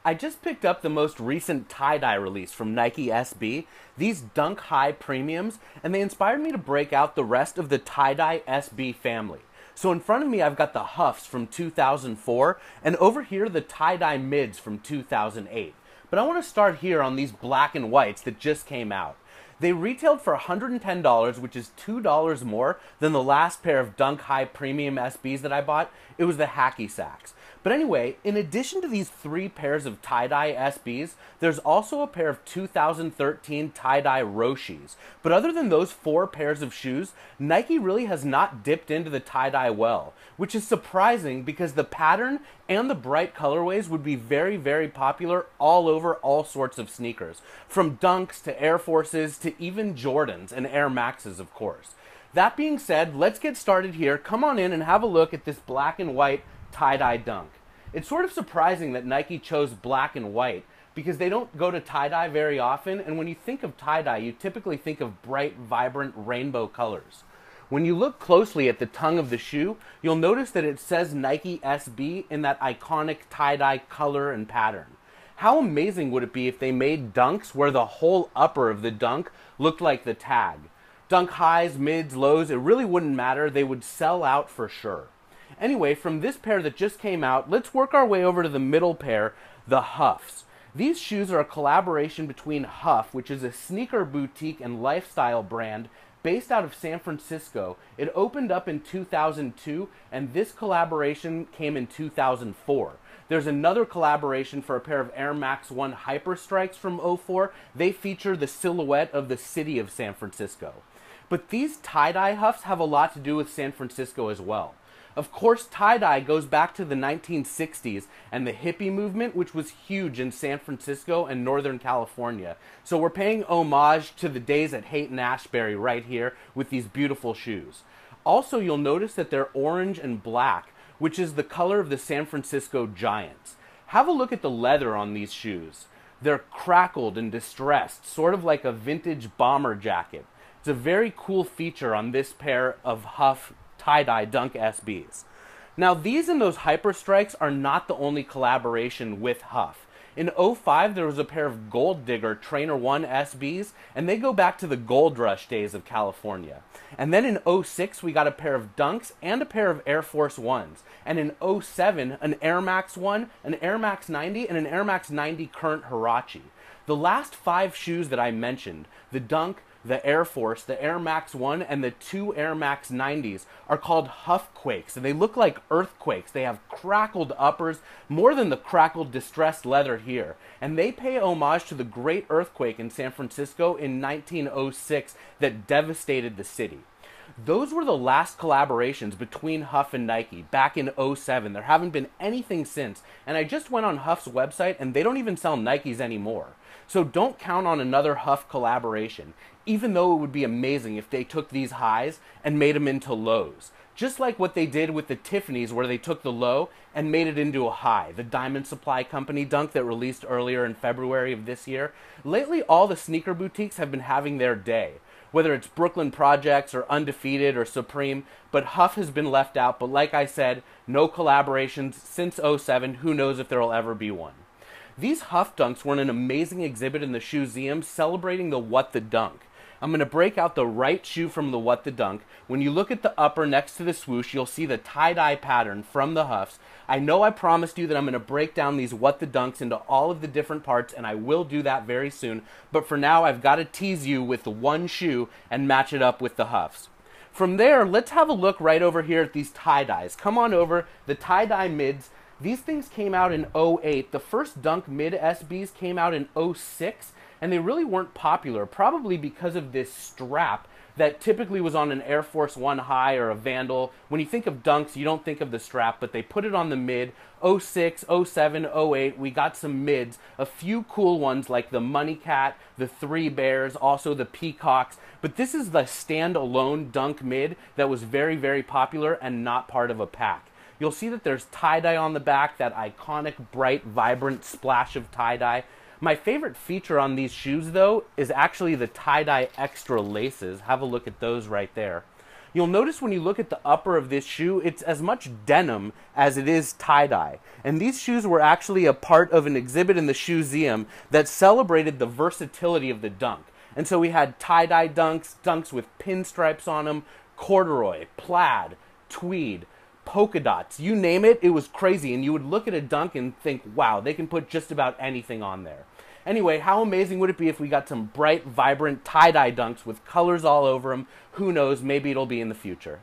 I just picked up the most recent tie-dye release from Nike SB, these Dunk High Premiums, and they inspired me to break out the rest of the tie-dye SB family. So in front of me I've got the HUFs from 2004, and over here the tie-dye mids from 2008. But I want to start here on these black and whites that just came out. They retailed for $110, which is $2 more than the last pair of Dunk High Premium SBs that I bought. It was the Hacky Sacks. But anyway, in addition to these 3 pairs of tie-dye SBs, there's also a pair of 2013 tie-dye Roshis. But other than those 4 pairs of shoes, Nike really has not dipped into the tie-dye well, which is surprising because the pattern and the bright colorways would be very, very popular all over all sorts of sneakers, from Dunks to Air Forces to even Jordans and Air Maxes, of course. That being said, let's get started here. Come on in and have a look at this black and white tie-dye Dunk. It's sort of surprising that Nike chose black and white because they don't go to tie-dye very often, and when you think of tie-dye, you typically think of bright, vibrant rainbow colors. When you look closely at the tongue of the shoe, you'll notice that it says Nike SB in that iconic tie-dye color and pattern. How amazing would it be if they made Dunks where the whole upper of the Dunk looked like the tag? Dunk highs, mids, lows, it really wouldn't matter. They would sell out for sure. Anyway, from this pair that just came out, let's work our way over to the middle pair, the HUFs. These shoes are a collaboration between HUF, which is a sneaker boutique and lifestyle brand based out of San Francisco. It opened up in 2002, and this collaboration came in 2004. There's another collaboration for a pair of Air Max 1 Hyper Strikes from '04. They feature the silhouette of the city of San Francisco. But these tie-dye HUFs have a lot to do with San Francisco as well. Of course, tie-dye goes back to the 1960s and the hippie movement, which was huge in San Francisco and Northern California. So we're paying homage to the days at HaightAshbury right here with these beautiful shoes. Also, you'll notice that they're orange and black, which is the color of the San Francisco Giants. Have a look at the leather on these shoes. They're crackled and distressed, sort of like a vintage bomber jacket. It's a very cool feature on this pair of HUF tie-dye Dunk SBs. Now, these and those Hyper Strikes are not the only collaboration with HUF. In '05, there was a pair of Gold Digger Trainer 1 SBs, and they go back to the Gold Rush days of California. And then in '06, we got a pair of Dunks and a pair of Air Force 1s. And in '07, an Air Max 1, an Air Max 90, and an Air Max 90 Current Huarache. The last 5 shoes that I mentioned, the Dunk, the Air Force, the Air Max 1, and the 2 Air Max 90s are called HUF Quakes, and they look like earthquakes. They have crackled uppers, more than the crackled distressed leather here. And they pay homage to the great earthquake in San Francisco in 1906 that devastated the city. Those were the last collaborations between HUF and Nike back in '07. There haven't been anything since, and I just went on HUF's website and they don't even sell Nikes anymore. So don't count on another HUF collaboration, even though it would be amazing if they took these highs and made them into lows. Just like what they did with the Tiffany's, where they took the low and made it into a high, the Diamond Supply Company Dunk that released earlier in February of this year. Lately, all the sneaker boutiques have been having their day, whether it's Brooklyn Projects or Undefeated or Supreme, but HUF has been left out. But like I said, no collaborations since '07. Who knows if there will ever be one. These HUF Dunks were an amazing exhibit in the ShoeZeum celebrating the What the Dunk. I'm going to break out the right shoe from the What the Dunk. When you look at the upper next to the swoosh, you'll see the tie-dye pattern from the HUFs. I know I promised you that I'm going to break down these What the Dunks into all of the different parts, and I will do that very soon. But for now, I've got to tease you with the one shoe and match it up with the HUFs. From there, let's have a look right over here at these tie-dyes. Come on over, the tie-dye mids. These things came out in '08. The first Dunk Mid SBs came out in '06, and they really weren't popular, probably because of this strap that typically was on an Air Force 1 High or a Vandal. When you think of Dunks, you don't think of the strap, but they put it on the mid. '06, '07, '08, we got some mids, a few cool ones like the Money Cat, the Three Bears, also the Peacocks, but this is the standalone Dunk mid that was very, very popular and not part of a pack. You'll see that there's tie-dye on the back, that iconic, bright, vibrant splash of tie-dye. My favorite feature on these shoes, though, is actually the tie-dye extra laces. Have a look at those right there. You'll notice when you look at the upper of this shoe, it's as much denim as it is tie-dye. And these shoes were actually a part of an exhibit in the ShoeZeum that celebrated the versatility of the dunk. And so we had tie-dye dunks, dunks with pinstripes on them, corduroy, plaid, tweed, polka dots, you name it, it was crazy. And you would look at a dunk and think, wow, they can put just about anything on there. Anyway, how amazing would it be if we got some bright, vibrant tie-dye dunks with colors all over them? Who knows, maybe it'll be in the future.